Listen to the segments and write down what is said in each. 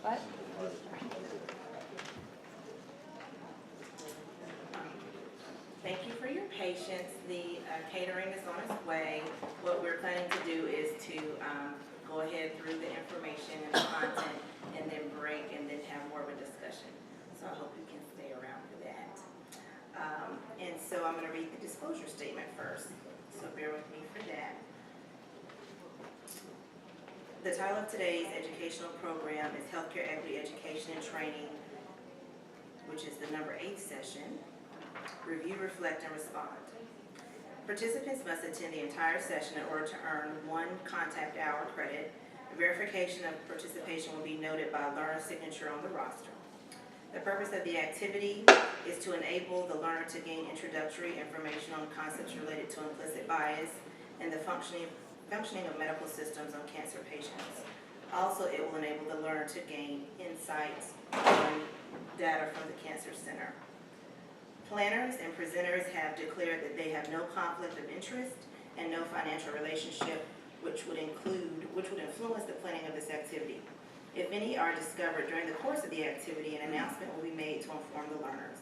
What? Thank you for your patience. The catering is on its way. What we're planning to do is to go ahead through the information and the content and then break and then have more of a discussion. So I hope you can stay around for that. And so I'm going to read the disclosure statement first. So bear with me for that. The title of today's educational program is Healthcare Equity Education and Training, which is the number 8 session. Review, reflect, and respond. Participants must attend the entire session in order to earn 1 contact hour credit. Verification of participation will be noted by a learner's signature on the roster. The purpose of the activity is to enable the learner to gain introductory information on concepts related to implicit bias and the functioning of medical systems on cancer patients. Also, it will enable the learner to gain insights on data from the Cancer Center. Planners and presenters have declared that they have no conflict of interest and no financial relationship which would influence the planning of this activity. If any are discovered during the course of the activity, an announcement will be made to inform the learners.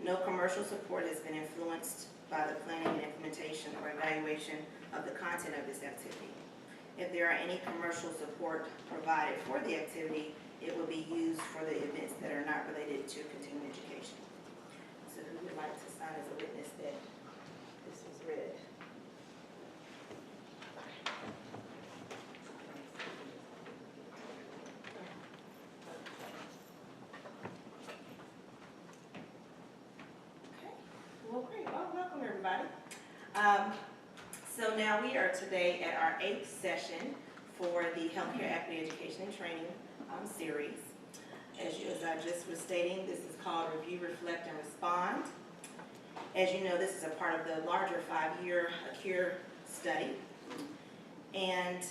No commercial support has been influenced by the planning and implementation or evaluation of the content of this activity. If there are any commercial support provided for the activity, it will be used for the events that are not related to continuing education. So who would like to sign as a witness that this was read? Okay, well great, well welcome everybody. So now we are today at our 8th session for the Healthcare Equity Education and Training series. As I just was stating, this is called Review, Reflect, and Respond. As you know, this is a part of the larger 5-year ACURE study. And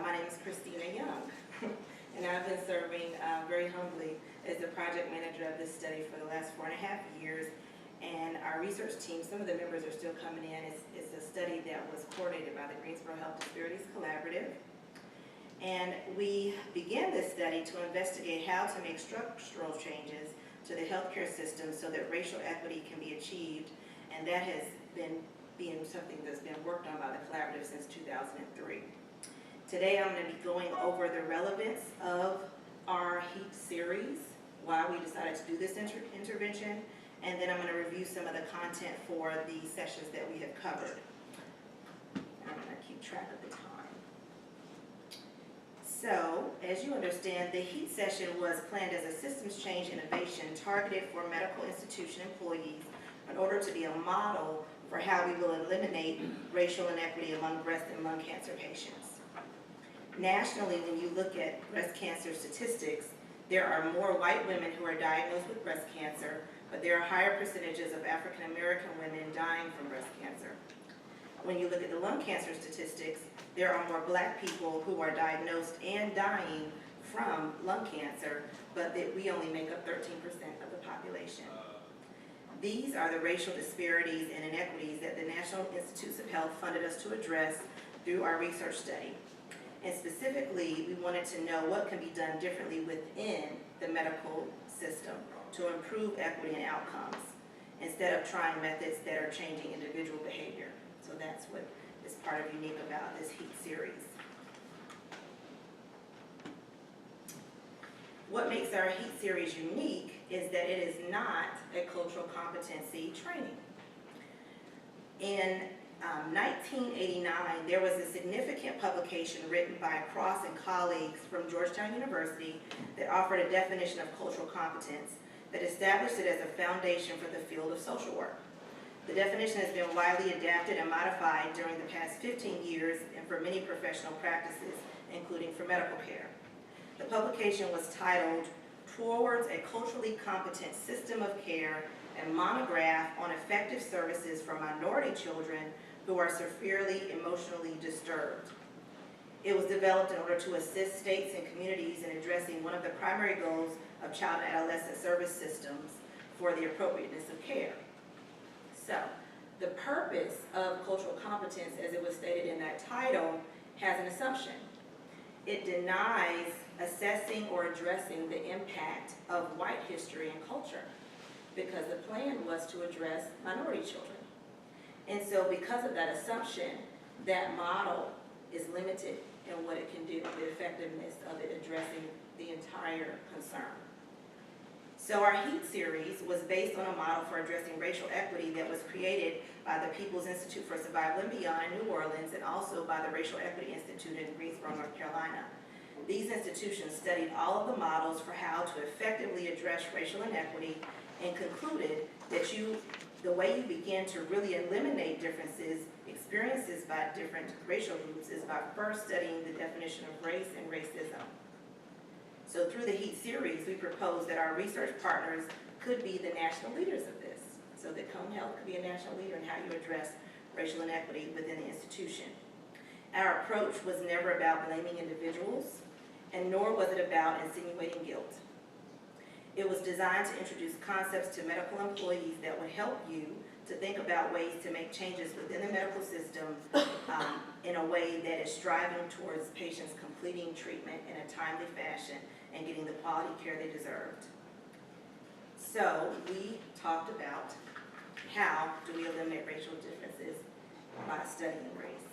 my name is Christina Young. And I've been serving very humbly as the project manager of this study for the last 4.5 years. And our research team, some of the members are still coming in. It's a study that was coordinated by the Greensboro Health Disparities Collaborative. And we began this study to investigate how to make structural changes to the healthcare system so that racial equity can be achieved. And that has been something that's been worked on by the collaborative since 2003. Today I'm going to be going over the relevance of our HEAT series, why we decided to do this intervention, and then I'm going to review some of the content for the sessions that we have covered. I'm going to keep track of the time. So, as you understand, the HEAT session was planned as a systems change innovation targeted for medical institution employees in order to be a model for how we will eliminate racial inequity among breast and lung cancer patients. Nationally, when you look at breast cancer statistics, there are more white women who are diagnosed with breast cancer, but there are higher percentages of African American women dying from breast cancer. When you look at the lung cancer statistics, there are more black people who are diagnosed and dying from lung cancer, but that we only make up 13% of the population. These are the racial disparities and inequities that the National Institutes of Health funded us to address through our research study. And specifically, we wanted to know what can be done differently within the medical system to improve equity and outcomes, instead of trying methods that are changing individual behavior. So that's what is part of unique about this HEAT series. What makes our HEAT series unique is that it is not a cultural competency training. In 1989, there was a significant publication written by Cross and colleagues from Georgetown University that offered a definition of cultural competence that established it as a foundation for the field of social work. The definition has been widely adapted and modified during the past 15 years and for many professional practices, including for medical care. The publication was titled Towards a Culturally Competent System of Care, a monograph on effective services for minority children who are severely emotionally disturbed. It was developed in order to assist states and communities in addressing one of the primary goals of child and adolescent service systems for the appropriateness of care. So, the purpose of cultural competence, as it was stated in that title, has an assumption. It denies assessing or addressing the impact of white history and culture, because the plan was to address minority children. And so because of that assumption, that model is limited in what it can do, the effectiveness of it addressing the entire concern. So our HEAT series was based on a model for addressing racial equity that was created by the People's Institute for Survival and Beyond in New Orleans, and also by the Racial Equity Institute in Greensboro, North Carolina. These institutions studied all of the models for how to effectively address racial inequity, and concluded that the way you begin to really eliminate differences, experiences by different racial groups, is by first studying the definition of race and racism. So through the HEAT series, we proposed that our research partners could be the national leaders of this, so that Cone Health could be a national leader in how you address racial inequity within the institution. Our approach was never about blaming individuals, and nor was it about insinuating guilt. It was designed to introduce concepts to medical employees that would help you to think about ways to make changes within the medical system in a way that is striving towards patients completing treatment in a timely fashion and getting the quality care they deserved. So we talked about how do we eliminate racial differences by studying race.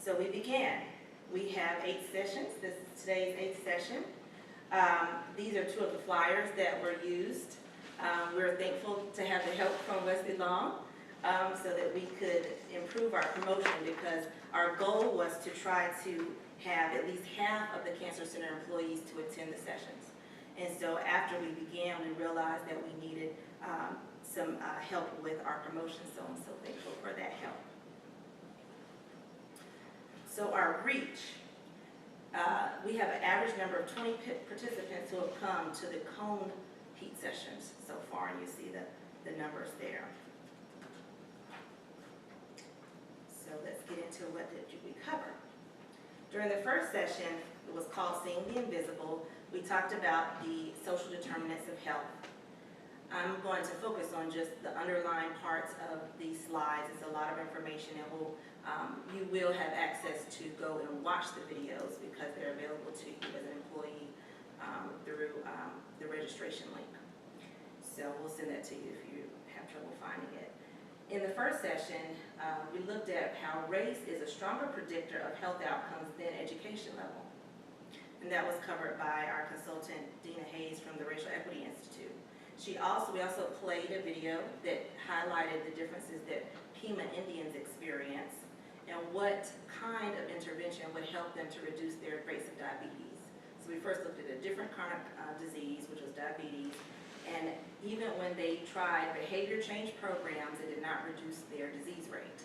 So we began. We have 8 sessions. This is today's 8th session. These are 2 of the flyers that were used. We're thankful to have the help from Wesley Long so that we could improve our promotion, because our goal was to try to have at least half of the Cancer Center employees to attend the sessions. And so after we began, we realized that we needed some help with our promotion, so I'm so thankful for that help. So our reach. We have an average number of 20 participants who have come to the Cone HEAT sessions so far, and you see the numbers there. So let's get into what did we cover. During the first session, it was called Seeing the Invisible. We talked about the social determinants of health. I'm going to focus on just the underlying parts of these slides. It's a lot of information, and you will have access to go and watch the videos because they're available to you as an employee through the registration link. So we'll send that to you if you have trouble finding it. In the first session, we looked at how race is a stronger predictor of health outcomes than education level. And that was covered by our consultant, Dina Hayes from the Racial Equity Institute. We also played a video that highlighted the differences that Pima Indians experience and what kind of intervention would help them to reduce their rates of diabetes. So we first looked at a different kind of disease, which was diabetes, and even when they tried behavior change programs, it did not reduce their disease rate.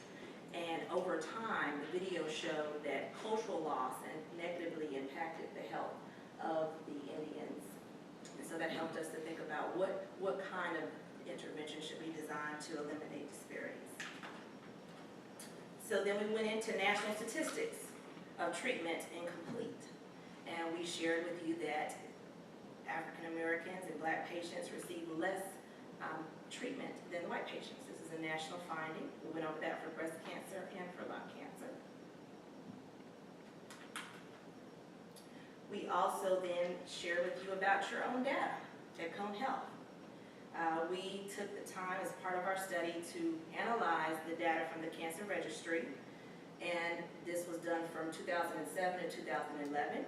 And over time, the video showed that cultural loss negatively impacted the health of the Indians. And so that helped us to think about what kind of intervention should be designed to eliminate disparities. So then we went into national statistics of treatment incomplete. And we shared with you that African Americans and Black patients receive less treatment than white patients. This is a national finding. We went over that for breast cancer and for lung cancer. We also then shared with you about your own data at Cone Health. We took the time as part of our study to analyze the data from the cancer registry, and this was done from 2007 to 2011.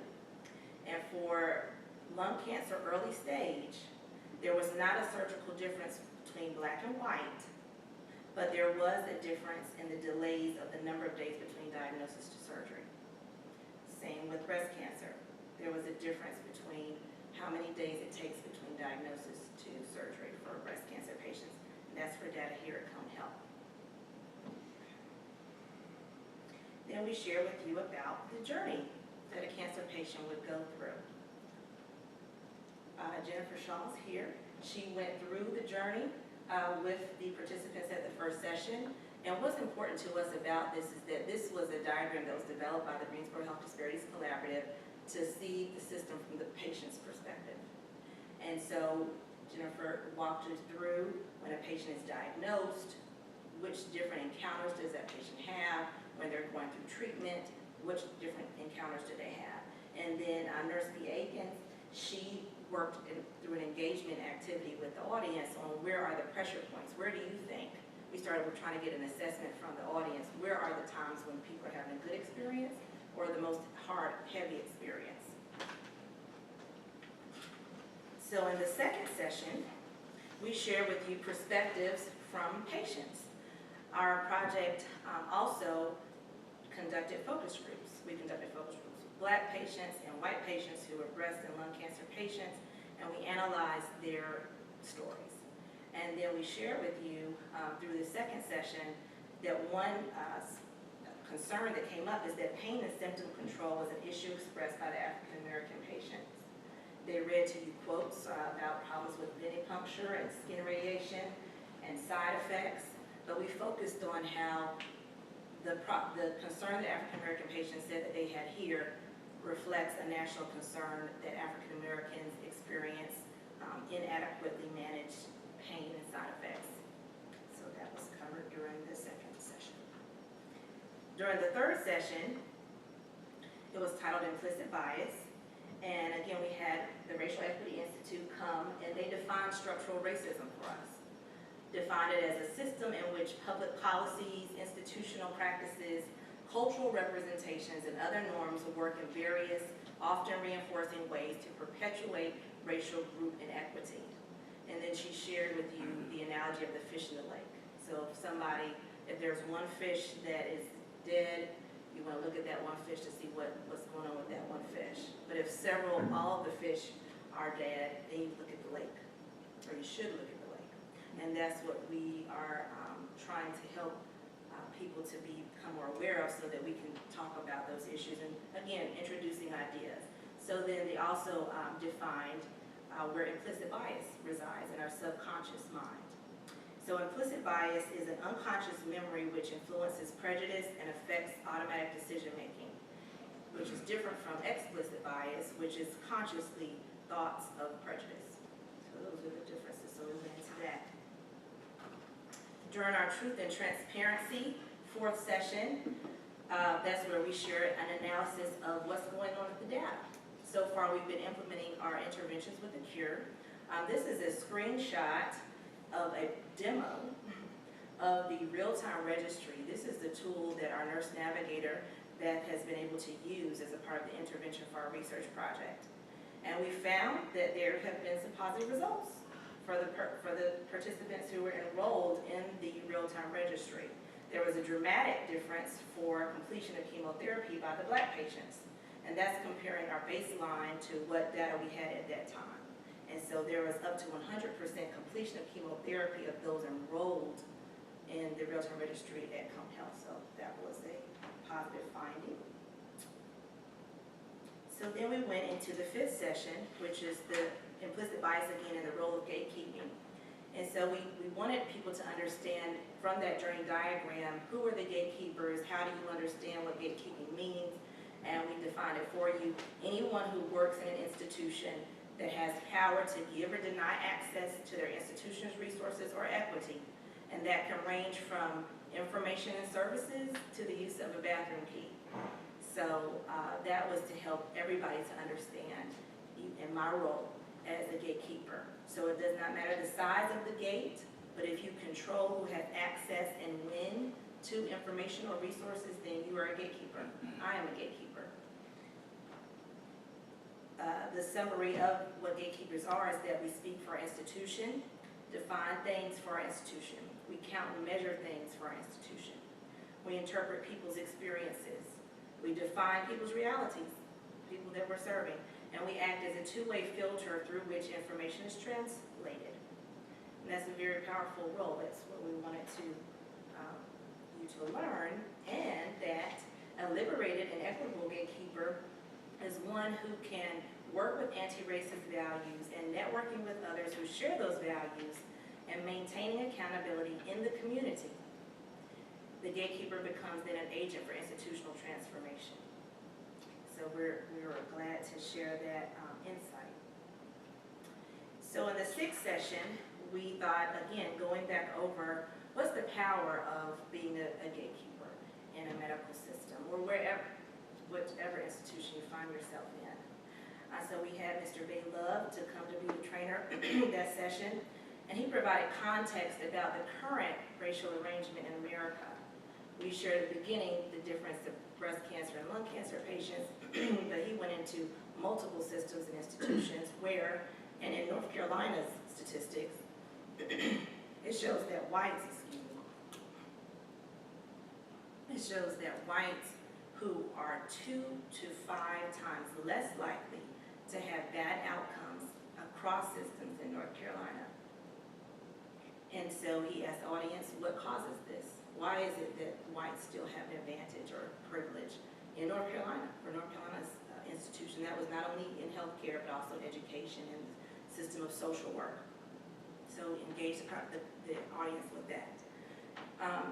And for lung cancer early stage, there was not a surgical difference between Black and white, but there was a difference in the delays of the number of days between diagnosis to surgery. Same with breast cancer. There was a difference between how many days it takes between diagnosis to surgery for breast cancer patients. And that's for data here at Cone Health. Then we share with you about the journey that a cancer patient would go through. Jennifer Shaw's here. She went through the journey with the participants at the first session. And what's important to us about this is that this was a diagram that was developed by the Greensboro Health Disparities Collaborative to see the system from the patient's perspective. And so Jennifer walked us through when a patient is diagnosed, which different encounters does that patient have when they're going through treatment, which different encounters do they have. And then Nurse B. Akins, she worked through an engagement activity with the audience on where are the pressure points, where do you think? We started with trying to get an assessment from the audience, where are the times when people are having a good experience or the most hard, heavy experience. So in the second session, we share with you perspectives from patients. Our project also conducted focus groups. We conducted focus groups with Black patients and white patients who were breast and lung cancer patients, and we analyzed their stories. And then we share with you through the second session that one concern that came up is that pain and symptom control was an issue expressed by the African American patients. They read to you quotes about problems with venipuncture and skin radiation and side effects, but we focused on how the concern that African American patients said that they had here reflects a national concern that African Americans experience inadequately managed pain and side effects. So that was covered during the second session. During the third session, it was titled Implicit Bias. And again, we had the Racial Equity Institute come and they defined structural racism for us. Defined it as a system in which public policies, institutional practices, cultural representations, and other norms work in various, often reinforcing ways to perpetuate racial group inequity. And then she shared with you the analogy of the fish in the lake. So if there's one fish that is dead, you want to look at that one fish to see what's going on with that one fish. But if all of the fish are dead, then you look at the lake, or you should look at the lake. And that's what we are trying to help people to become more aware of so that we can talk about those issues. And again, introducing ideas. So then they also defined where implicit bias resides in our subconscious mind. So implicit bias is an unconscious memory which influences prejudice and affects automatic decision-making, which is different from explicit bias, which is consciously thoughts of prejudice. So those are the differences, so we went into that. During our Truth and Transparency fourth session, that's where we share an analysis of what's going on with the data. So far, we've been implementing our interventions with the cure. This is a screenshot of a demo of the real-time registry. This is the tool that our nurse navigator, Beth, has been able to use as a part of the intervention for our research project. And we found that there have been some positive results for the participants who were enrolled in the real-time registry. There was a dramatic difference for completion of chemotherapy by the Black patients. And that's comparing our baseline to what data we had at that time. And so there was up to 100% completion of chemotherapy of those enrolled in the real-time registry at Come Health. So that was a positive finding. So then we went into the fifth session, which is the implicit bias again and the role of gatekeeping. And so we wanted people to understand from that journey diagram, who are the gatekeepers, how do you understand what gatekeeping means, and we defined it for you. Anyone who works in an institution that has power to give or deny access to their institution's resources or equity. And that can range from information and services to the use of a bathroom key. So that was to help everybody to understand in my role as a gatekeeper. So it does not matter the size of the gate, but if you control who has access and when to information or resources, then you are a gatekeeper. I am a gatekeeper. The summary of what gatekeepers are is that we speak for our institution, define things for our institution. We count and measure things for our institution. We interpret people's experiences. We define people's realities, people that we're serving. And we act as a two-way filter through which information is translated. And that's a very powerful role. That's what we wanted you to learn. And that a liberated and equitable gatekeeper is one who can work with anti-racist values and networking with others who share those values and maintaining accountability in the community. The gatekeeper becomes then an agent for institutional transformation. So we were glad to share that insight. So in the sixth session, we thought, again, going back over what's the power of being a gatekeeper in a medical system or wherever. whatever institution you find yourself in. So we had Mr. Bay Love to come to be the trainer that session, and he provided context about the current racial arrangement in America. We shared at the beginning the difference of breast cancer and lung cancer patients, but he went into multiple systems and institutions where, and in North Carolina's statistics, it shows that whites, who are 2 to 5 times less likely to have bad outcomes across systems in North Carolina. And so he asked the audience, what causes this? Why is it that whites still have an advantage or privilege in North Carolina, for North Carolina's institution that was not only in healthcare, but also education and the system of social work. So engage the audience with that.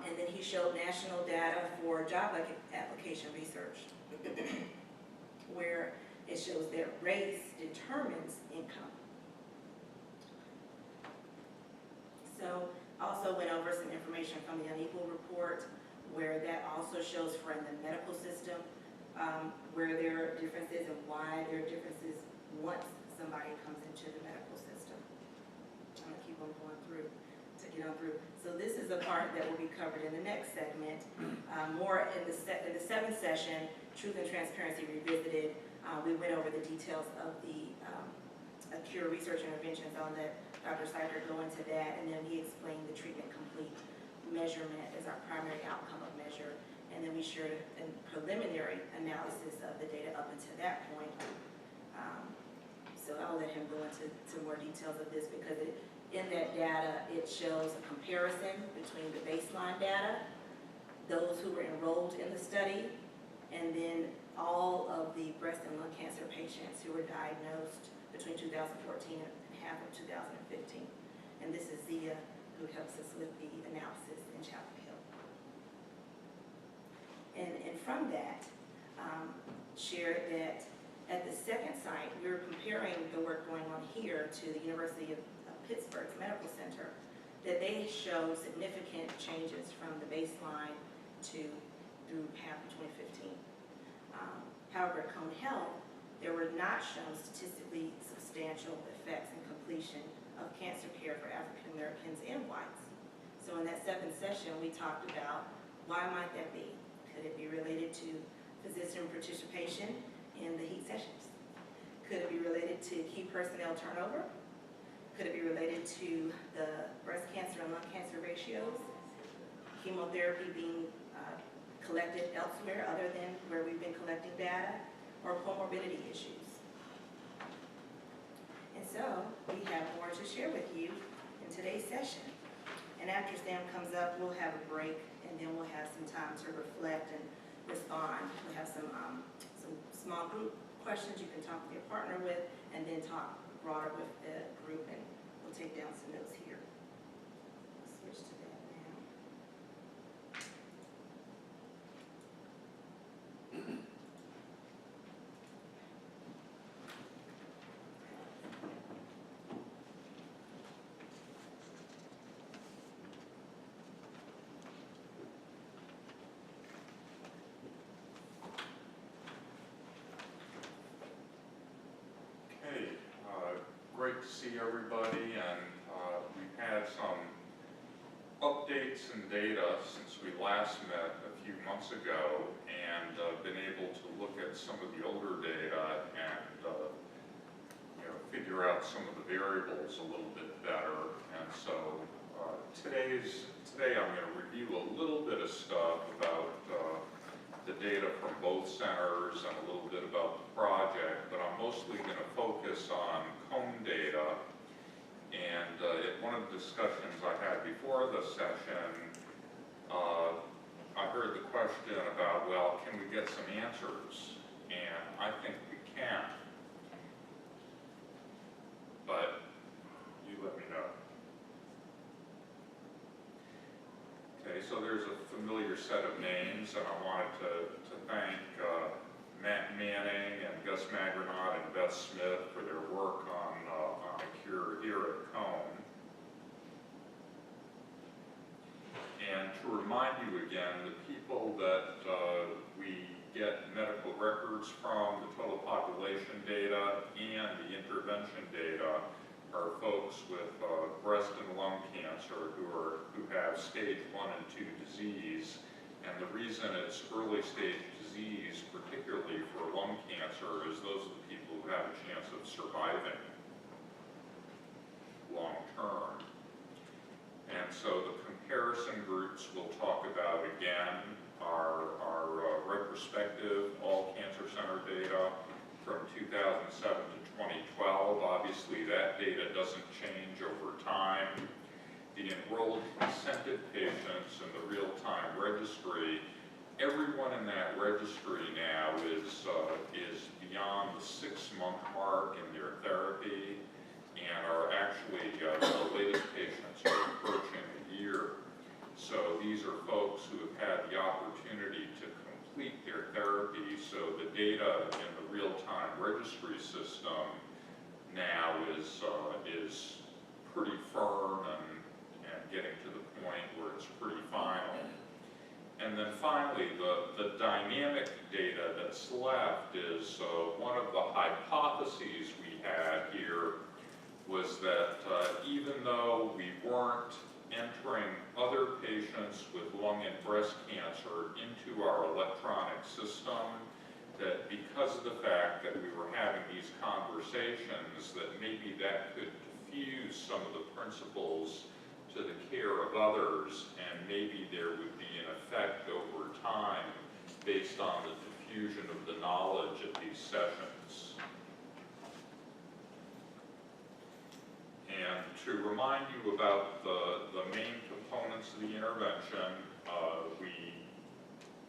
And then he showed national data for job application research, where it shows that race determines income. So also went over some information from the unequal report, where that also shows for in the medical system, where there are differences and why there are differences once somebody comes into the medical system. I'm gonna keep on going through to get on through. So this is the part that will be covered in the next segment. More in the seventh session, Truth and Transparency Revisited. We went over the details of the cure research interventions. I'll let Dr. Seifer go into that, and then he explained the treatment complete measurement as our primary outcome of measure. And then we shared a preliminary analysis of the data up until that point. So I'll let him go into more details of this, because in that data, it shows a comparison between the baseline data, those who were enrolled in the study, and then all of the breast and lung cancer patients who were diagnosed between 2014 and half of 2015. And this is Zia, who helps us with the analysis in Chapel Hill. And from that, shared that at the second site, we were comparing the work going on here to the University of Pittsburgh's Medical Center, that they show significant changes from the baseline through half of 2015. However, at Cone Health, there were not shown statistically substantial effects in completion of cancer care for African Americans and whites. So in that seventh session, we talked about why might that be? Could it be related to physician participation in the heat sessions? Could it be related to key personnel turnover? Could it be related to the breast cancer and lung cancer ratios? Chemotherapy being collected elsewhere other than where we've been collecting data, or comorbidity issues? And so we have more to share with you in today's session. And after Sam comes up, we'll have a break, and then we'll have some time to reflect and respond. We'll have some small group questions you can talk with your partner with, and then talk broader with the group, and we'll take down some notes here. I'll switch to that now. Great to see everybody, and we've had some updates and data since we last met a few months ago, and been able to look at some of the older data and figure out some of the variables a little bit better. And so today I'm going to review a little bit of stuff about the data from both centers and a little bit about the project, but I'm mostly going to focus on cone data. And at one of the discussions I had before the session, I heard the question about, well, can we get some answers? And I think we can. But you let me know. Okay, so there's a familiar set of names, and I wanted to thank Matt Manning and Gus Magranat and Beth Smith for their work on a cure here at Cone. And to remind you again, the people that we get medical records from, the total population data, and the intervention data are folks with breast and lung cancer who have stage 1 and 2 disease. And the reason it's early stage disease, particularly for lung cancer, is those are the people who have a chance of surviving long term. And so the comparison groups we'll talk about again are retrospective all cancer center data from 2007 to 2012. Obviously that data doesn't change over time. The enrolled consented patients in the real-time registry, everyone in that registry now is beyond the 6-month mark in their therapy, and are actually, the latest patients are approaching a year. So these are folks who have had the opportunity to complete their therapy, so the data in the real-time registry system now is pretty firm and getting to the point where it's pretty final. And then finally, the dynamic data that's left is one of the hypotheses we had here was that even though we weren't entering other patients with lung and breast cancer into our electronic system, that because of the fact that we were having these conversations, that maybe that could diffuse some of the principles to the care of others, and maybe there would be an effect over time based on the diffusion of the knowledge at these sessions. And to remind you about the main components of the intervention, we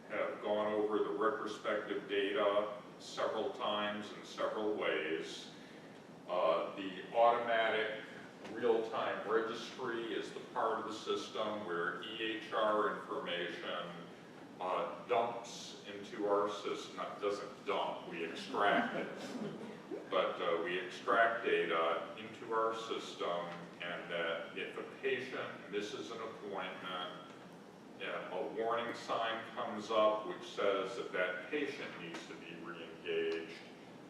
have gone over the retrospective data several times in several ways. The automatic real-time registry is the part of the system where EHR information dumps into our system. It doesn't dump, we extract it. But we extract data into our system, and that if a patient misses an appointment, a warning sign comes up which says that that patient needs to be re-engaged.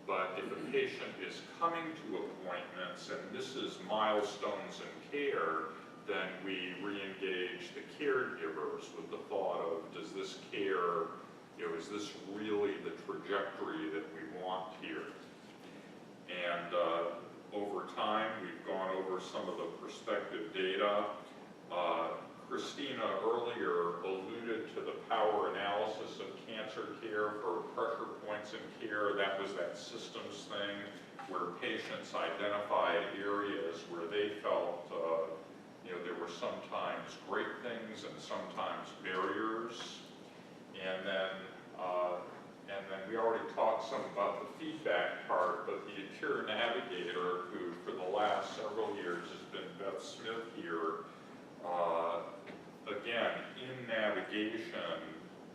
But if a patient is coming to appointments and misses milestones in care, then we re-engage the caregivers with the thought of, does this care, is this really the trajectory that we want here? And over time, we've gone over some of the prospective data. Christina earlier alluded to the power analysis of cancer care for pressure points in care. That was that systems thing where patients identified areas where they felt there were sometimes great things and sometimes barriers. And then we already talked some about the feedback part, but the Care Navigator, who for the last several years has been Beth Smith here, again, in navigation,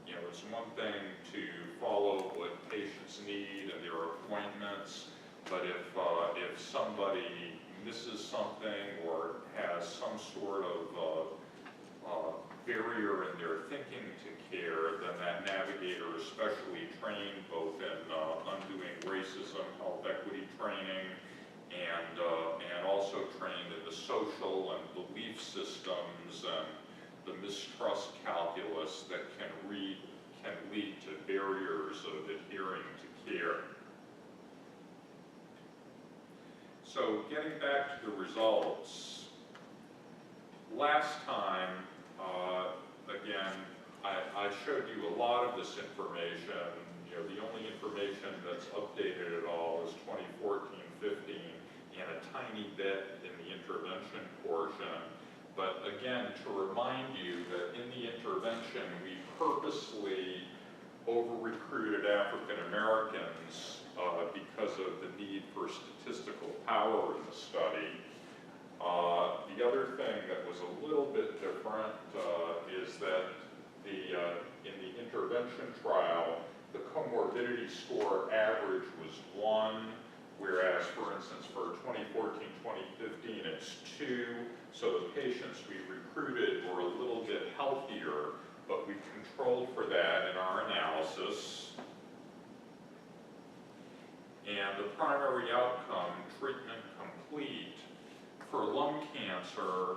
it's one thing to follow what patients need and their appointments, but if somebody misses something or has some sort of barrier in their thinking to care, then that navigator is specially trained both in undoing racism, health equity training, and also trained in the social and belief systems and the mistrust calculus that can lead to barriers of adhering to care. So getting back to the results, last time, again, I showed you a lot of this information. The only information that's updated at all is 2014-15 and a tiny bit in the intervention portion. But again, to remind you that in the intervention, we purposely over-recruited African Americans because of the need for statistical power in the study. The other thing that was a little bit different is that in the intervention trial, the comorbidity score average was 1, whereas, for instance, for 2014-2015, it's 2. So the patients we recruited were a little bit healthier, but we controlled for that in our analysis. And the primary outcome, treatment complete, for lung cancer,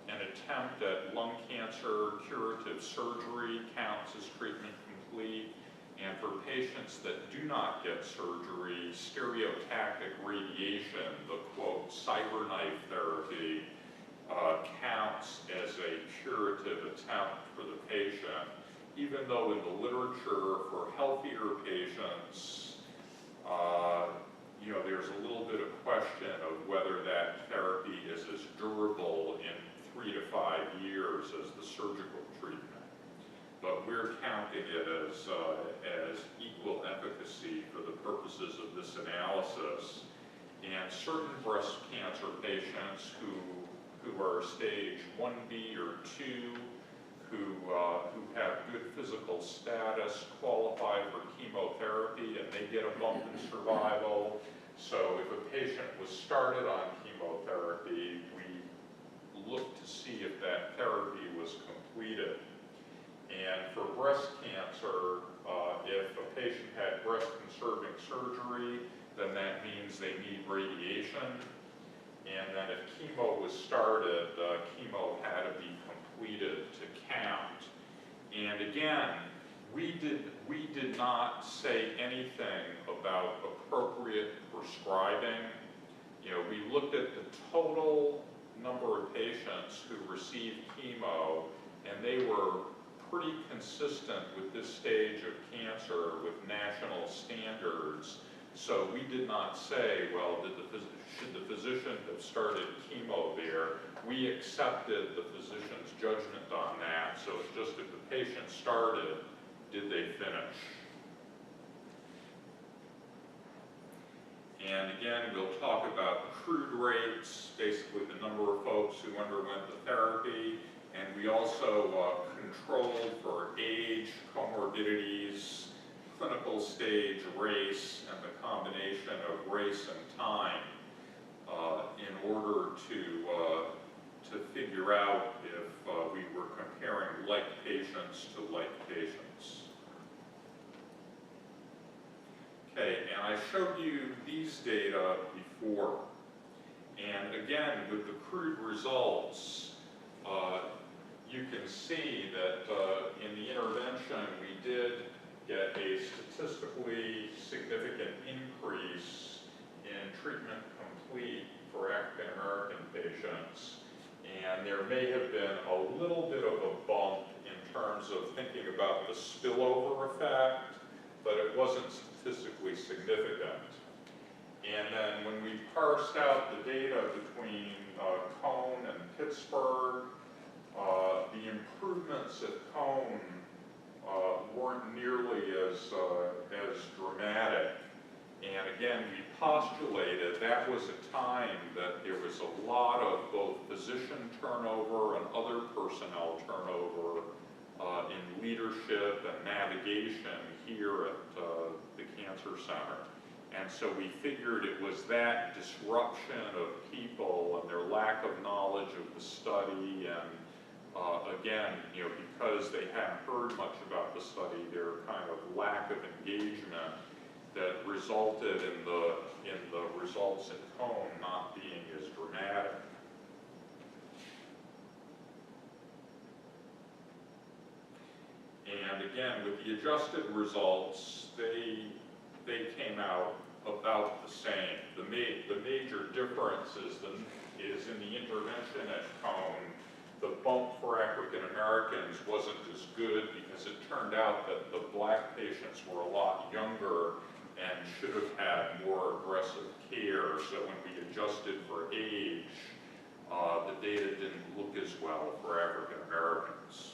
an attempt at lung cancer curative surgery counts as treatment complete. And for patients that do not get surgery, stereotactic radiation, the quote cyberknife therapy, counts as a curative attempt for the patient, even though in the literature for healthier patients, there's a little bit of question of whether that therapy is as durable in 3 to 5 years as the surgical treatment. But we're counting it as equal efficacy for the purposes of this analysis. And certain breast cancer patients who are stage 1B or 2, who have good physical status, qualify for chemotherapy, and they get a bump in survival. So if a patient was started on chemotherapy, we look to see if that therapy was completed. And for breast cancer, if a patient had breast-conserving surgery, then that means they need radiation. And then if chemo was started, chemo had to be completed to count. And again, we did not say anything about appropriate prescribing. We looked at the total number of patients who received chemo, and they were pretty consistent with this stage of cancer with national standards. So we did not say, well, should the physician have started chemo there? We accepted the physician's judgment on that. So it's just if the patient started, did they finish? And again, we'll talk about crude rates, basically the number of folks who underwent the therapy. And we also controlled for age, comorbidities, clinical stage, race, and the combination of race and time in order to figure out if we were comparing like patients to like patients. Okay, and I showed you these data before. And again, with the crude results, you can see that in the intervention we did get a statistically significant increase in treatment complete for African American patients. And there may have been a little bit of a bump in terms of thinking about the spillover effect, but it wasn't statistically significant. And then when we parsed out the data between Cone and Pittsburgh, the improvements at Cone weren't nearly as dramatic. And again, we postulated that was a time that there was a lot of both physician turnover and other personnel turnover in leadership and navigation here at the Cancer Center. And so we figured it was that disruption of people and their lack of knowledge of the study, and again, because they hadn't heard much about the study, their kind of lack of engagement that resulted in the results at Cone not being as dramatic. And again, with the adjusted results, they came out about the same. The major difference is in the intervention at Cone. The bump for African Americans wasn't as good because it turned out that the black patients were a lot younger and should have had more aggressive care. So when we adjusted for age, the data didn't look as well for African Americans.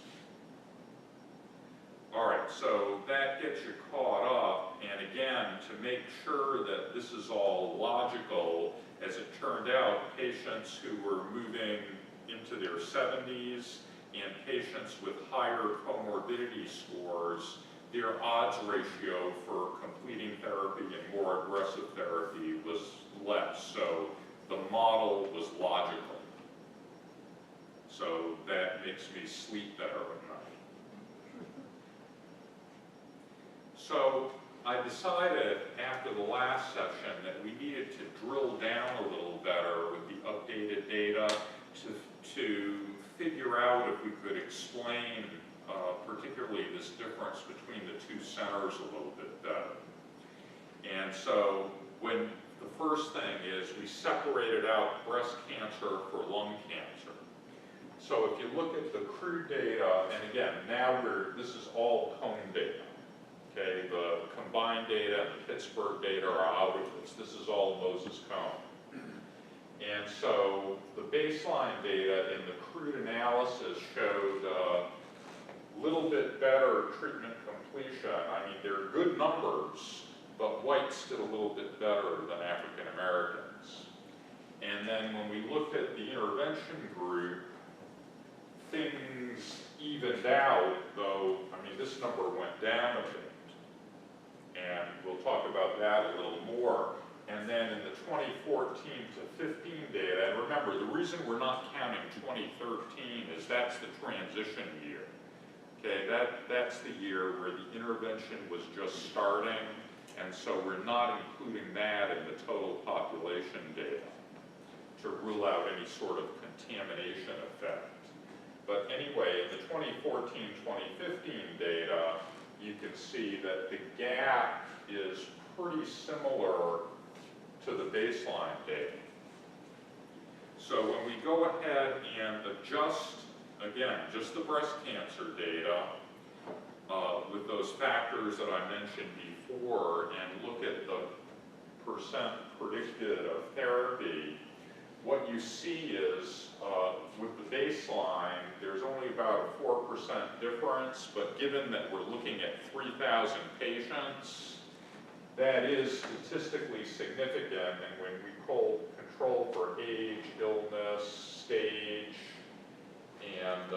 All right, so that gets you caught up. And again, to make sure that this is all logical, as it turned out, patients who were moving into their 70s and patients with higher comorbidity scores, their odds ratio for completing therapy and more aggressive therapy was less. So the model was logical. So that makes me sleep better at night. So I decided, after after the last session that we needed to drill down a little better with the updated data to figure out if we could explain particularly this difference between the two centers a little bit better. And so when the first thing is we separated out breast cancer for lung cancer. So if you look at the crude data, and again, now this is all cone data. Okay, the combined data and the Pittsburgh data are out of this. This is all Moses Cone. And so the baseline data in the crude analysis showed a little bit better treatment completion. I mean, they're good numbers, but whites did a little bit better than African Americans. And then when we looked at the intervention group, things evened out, though, I mean, this number went down a bit. And we'll talk about that a little more. And then in the 2014 to 15 data, and remember, the reason we're not counting 2013 is that's the transition year. Okay, that's the year where the intervention was just starting, and so we're not including that in the total population data to rule out any sort of contamination effect. But anyway, in the 2014-2015 data, you can see that the gap is pretty similar to the baseline data. So when we go ahead and adjust, again, just the breast cancer data with those factors that I mentioned before and look at the percent predicted of therapy, what you see is with the baseline, there's only about a 4% difference, but given that we're looking at 3,000 patients, that is statistically significant, and when we control for age, illness, stage, and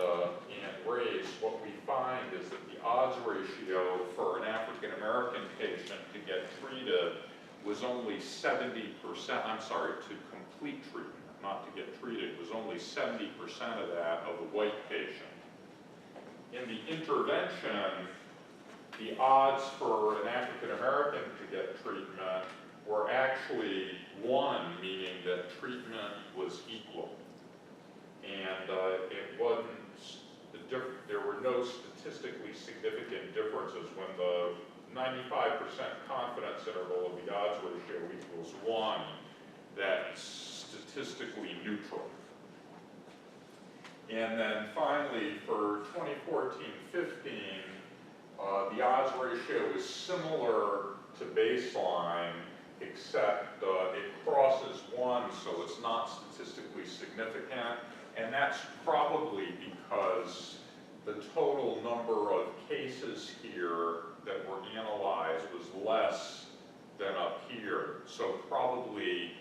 race, what we find is that the odds ratio for an African American patient to get treated was only 70%, I'm sorry, to complete treatment, not to get treated, was only 70% of that of a white patient. In the intervention, the odds for an African American to get treatment were actually 1, meaning that treatment was equal. And it wasn't, there were no statistically significant differences when the 95% confidence interval of the odds ratio equals 1, that's statistically neutral. And then finally, for 2014-15, the odds ratio is similar to baseline, except it crosses 1, so it's not statistically significant. And that's probably because the total number of cases here that were analyzed was less than up here. So probably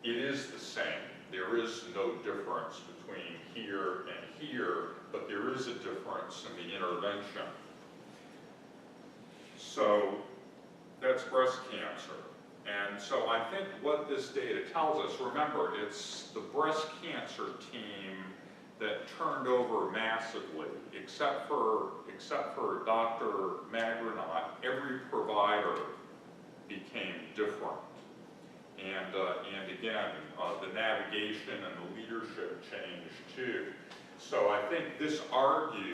it is the same. There is no difference between here and here, but there is a difference in the intervention. So that's breast cancer. And so I think what this data tells us, remember, it's the breast cancer team that turned over massively, except for Dr. Magranat, every provider became different. And again, the navigation and the leadership changed too. So I think this argues